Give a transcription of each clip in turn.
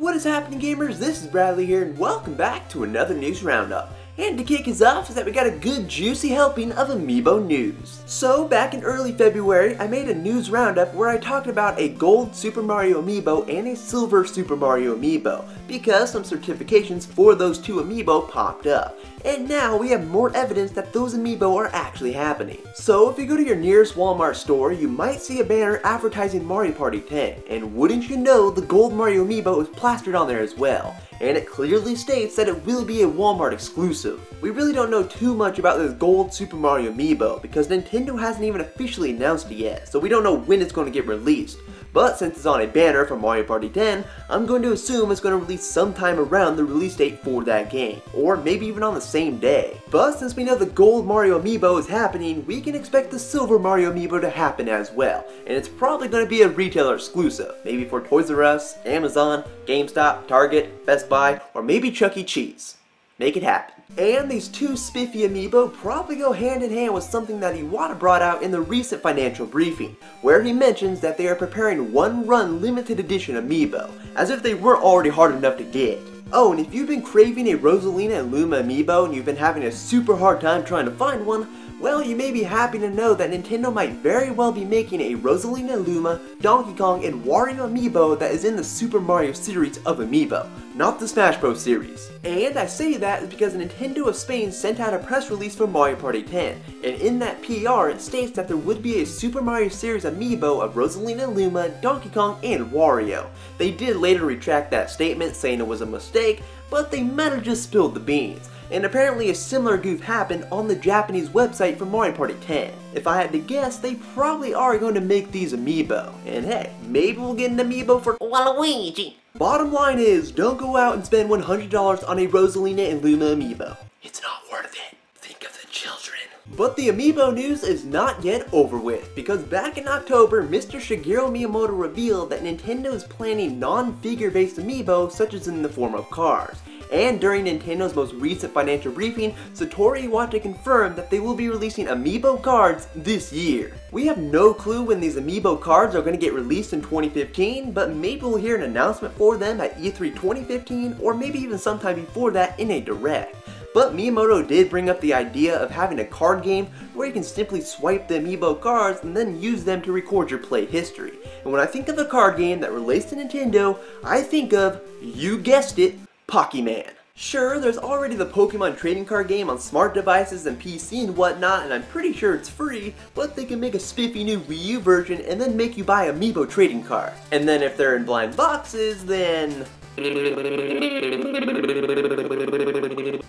What is happening, gamers? This is Bradley here, and welcome back to another news roundup. And to kick us off is that we got a good juicy helping of Amiibo news. So back in early February, I made a news roundup where I talked about a gold Super Mario Amiibo and a silver Super Mario Amiibo, because some certifications for those two Amiibo popped up. And now we have more evidence that those Amiibo are actually happening. So if you go to your nearest Wal-Mart store, you might see a banner advertising Mario Party 10, and wouldn't you know, the gold Mario Amiibo is plastered on there as well. And it clearly states that it will be a Walmart exclusive. We really don't know too much about this gold Super Mario Amiibo because Nintendo hasn't even officially announced it yet, so we don't know when it's going to get released. But since it's on a banner for Mario Party 10, I'm going to assume it's going to release sometime around the release date for that game, or maybe even on the same day. But since we know the gold Mario Amiibo is happening, we can expect the silver Mario Amiibo to happen as well, and it's probably going to be a retailer exclusive, maybe for Toys R Us, Amazon, GameStop, Target, Best Buy, or maybe Chuck E. Cheese. Make it happen. And these two spiffy Amiibo probably go hand in hand with something that Iwata brought out in the recent financial briefing, where he mentions that they are preparing one-run limited edition Amiibo, as if they weren't already hard enough to get. Oh, and if you've been craving a Rosalina and Luma Amiibo and you've been having a super hard time trying to find one, well, you may be happy to know that Nintendo might very well be making a Rosalina, Luma, Donkey Kong, and Wario Amiibo that is in the Super Mario series of Amiibo, not the Smash Bros. Series. And I say that because Nintendo of Spain sent out a press release for Mario Party 10, and in that PR it states that there would be a Super Mario series Amiibo of Rosalina, Luma, Donkey Kong, and Wario. They did later retract that statement, saying it was a mistake, but they might have just spilled the beans. And apparently a similar goof happened on the Japanese website for Mario Party 10. If I had to guess, they probably are going to make these Amiibo. And hey, maybe we'll get an Amiibo for Waluigi. Bottom line is, don't go out and spend $100 on a Rosalina and Luma Amiibo. It's not worth it. Think of the children. But the Amiibo news is not yet over with, because back in October, Mr. Shigeru Miyamoto revealed that Nintendo is planning non-figure based Amiibo such as in the form of cars. And during Nintendo's most recent financial briefing, Satoru Iwata confirmed that they will be releasing Amiibo Cards this year. We have no clue when these Amiibo Cards are going to get released in 2015, but maybe we'll hear an announcement for them at E3 2015, or maybe even sometime before that in a direct. But Miyamoto did bring up the idea of having a card game where you can simply swipe the Amiibo cards and then use them to record your play history. And when I think of a card game that relates to Nintendo, I think of, you guessed it, Pokemon. Sure, there's already the Pokemon trading card game on smart devices and PC and whatnot, and I'm pretty sure it's free, but they can make a spiffy new Wii U version and then make you buy Amiibo trading cards. And then if they're in blind boxes, then...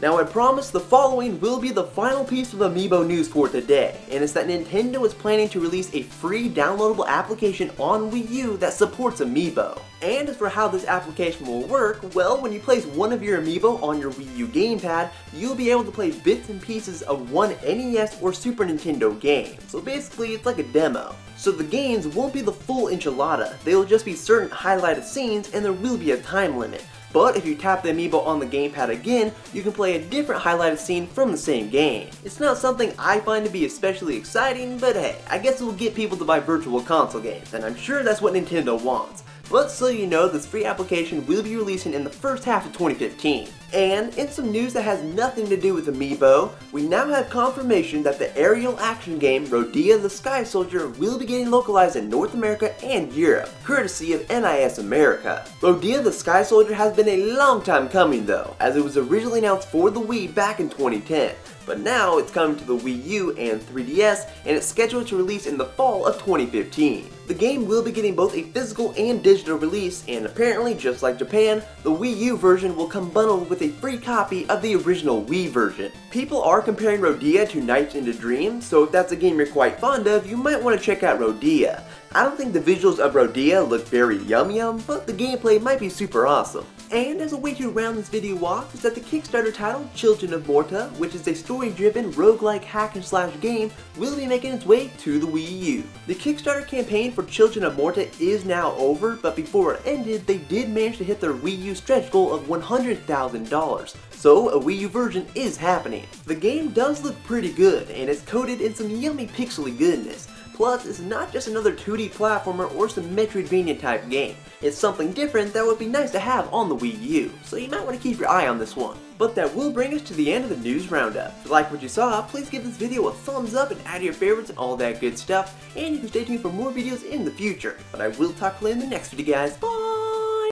Now I promise the following will be the final piece of Amiibo news for today, and it's that Nintendo is planning to release a free downloadable application on Wii U that supports Amiibo. And as for how this application will work, well, when you place one of your Amiibo on your Wii U gamepad, you'll be able to play bits and pieces of one NES or Super Nintendo game. So basically, it's like a demo. So the games won't be the full enchilada, they will just be certain highlighted scenes and there will be a time limit. But if you tap the Amiibo on the gamepad again, you can play a different highlighted scene from the same game. It's not something I find to be especially exciting, but hey, I guess it will get people to buy virtual console games, and I'm sure that's what Nintendo wants. But so you know, this free application will be releasing in the first half of 2015. And in some news that has nothing to do with Amiibo, we now have confirmation that the aerial action game Rodea the Sky Soldier will be getting localized in North America and Europe, courtesy of NIS America. Rodea the Sky Soldier has been a long time coming though, as it was originally announced for the Wii back in 2010. But now it's coming to the Wii U and 3DS, and it's scheduled to release in the fall of 2015. The game will be getting both a physical and digital release, and apparently, just like Japan, the Wii U version will come bundled with a free copy of the original Wii version. People are comparing Rodea to Nights into Dreams, so if that's a game you're quite fond of, you might want to check out Rodea. I don't think the visuals of Rodea look very yum, but the gameplay might be super awesome. And as a way to round this video off is that the Kickstarter title Children of Morta, which is a story-driven roguelike hack-and-slash game, will be making its way to the Wii U. The Kickstarter campaign for Children of Morta is now over, but before it ended, they did manage to hit their Wii U stretch goal of $100,000. So a Wii U version is happening. The game does look pretty good, and it's coated in some yummy pixely goodness. Plus, it's not just another 2D platformer or some Metroidvania type game. It's something different that would be nice to have on the Wii U, so you might want to keep your eye on this one. But that will bring us to the end of the news roundup. If you like what you saw, please give this video a thumbs up and add your favorites and all that good stuff, and you can stay tuned for more videos in the future. But I will talk to you in the next video, guys. Bye!